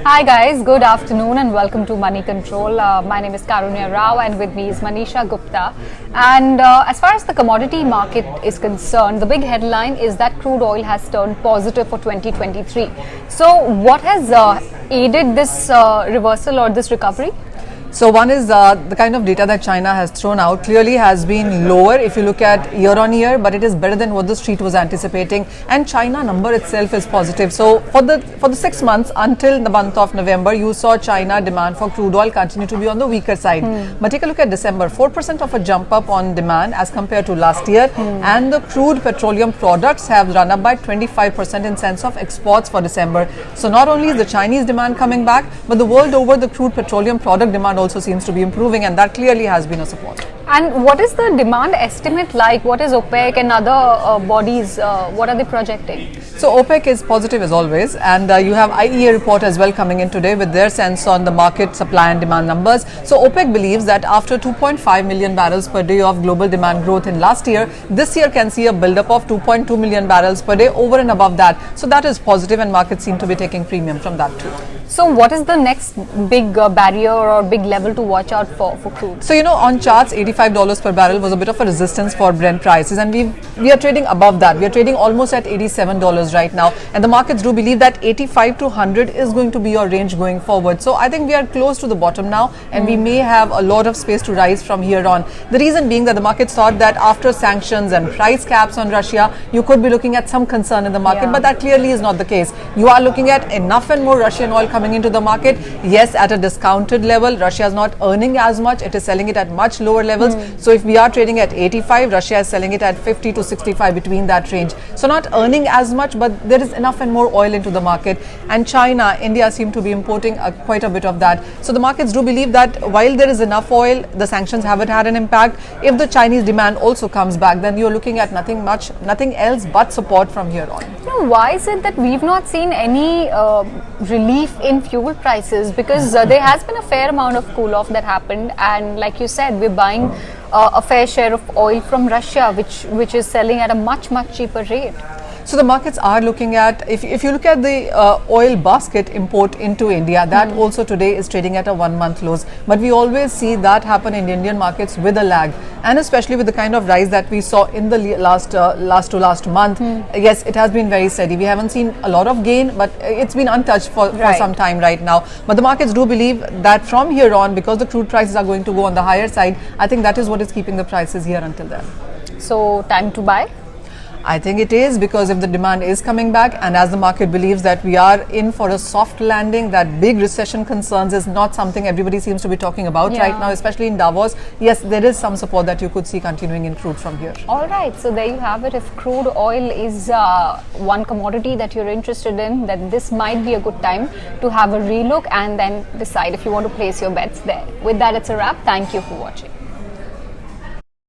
Hi guys, good afternoon and welcome to Moneycontrol. My name is Karunya and with me is Manisha, Gupta. And as far as the commodity market is concerned, the big headline is that crude oil has turned positive for 2023. So what has aided this reversal or this recovery? So one is the kind of data that China has thrown out clearly has been lower if you look at year on year, but it is better than what the street was anticipating, and China number itself is positive. So for the 6 months until the month of November, you saw China demand for crude oil continue to be on the weaker side. But take a look at December, 4% of a jump up on demand as compared to last year, and the crude petroleum products have run up by 25% in sense of exports for December. So not only is the Chinese demand coming back, but the world over the crude petroleum product demand also seems to be improving, and that clearly has been a support. And what is the demand estimate like? What is OPEC and other bodies, what are they projecting? So OPEC is positive as always, and you have IEA report as well coming in today with their sense on the market supply and demand numbers. So OPEC believes that after 2.5 million barrels per day of global demand growth in last year, this year can see a build-up of 2.2 million barrels per day over and above that. So that is positive, and markets seem to be taking premium from that too. So what is the next big barrier or big level to watch out for crude? So on charts, $85 per barrel was a bit of a resistance for Brent prices, and we are trading above that. We are trading almost at $87 right now, and the markets do believe that 85 to 100 is going to be your range going forward. So I think we are close to the bottom now, and we may have a lot of space to rise from here on. The reason being that the markets thought that after sanctions and price caps on Russia, you could be looking at some concern in the market, but that clearly is not the case. You are looking at enough and more Russian oil coming into the market. Yes, at a discounted level, Russia is not earning as much. It is selling it at much lower levels. So if we are trading at 85, Russia is selling it at 50 to 65, between that range. So not earning as much, but there is enough and more oil into the market. And China, India seem to be importing quite a bit of that. So the markets do believe that while there is enough oil, the sanctions haven't had an impact. If the Chinese demand also comes back, then you're looking at nothing else but support from here on. Why is it that we've not seen any relief in fuel prices? Because there has been a fair amount of cool off that happened, and like you said, we're buying a fair share of oil from Russia, which is selling at a much cheaper rate. So the markets are looking at, if you look at the oil basket import into India, that also today is trading at a 1 month lows. But we always see that happen in Indian markets with a lag, and especially with the kind of rise that we saw in the last month. Yes, it has been very steady. We haven't seen a lot of gain, but it's been untouched for some time right now. But the markets do believe that from here on, because the crude prices are going to go on the higher side, I think that is what is keeping the prices here until then. So time to buy? I think it is, because if the demand is coming back, and as the market believes that we are in for a soft landing, that big recession concerns is not something everybody seems to be talking about right now, especially in Davos. Yes, there is some support that you could see continuing in crude from here. All right, so there you have it. If crude oil is one commodity that you're interested in, then this might be a good time to have a relook and then decide if you want to place your bets there. With that, it's a wrap. Thank you for watching.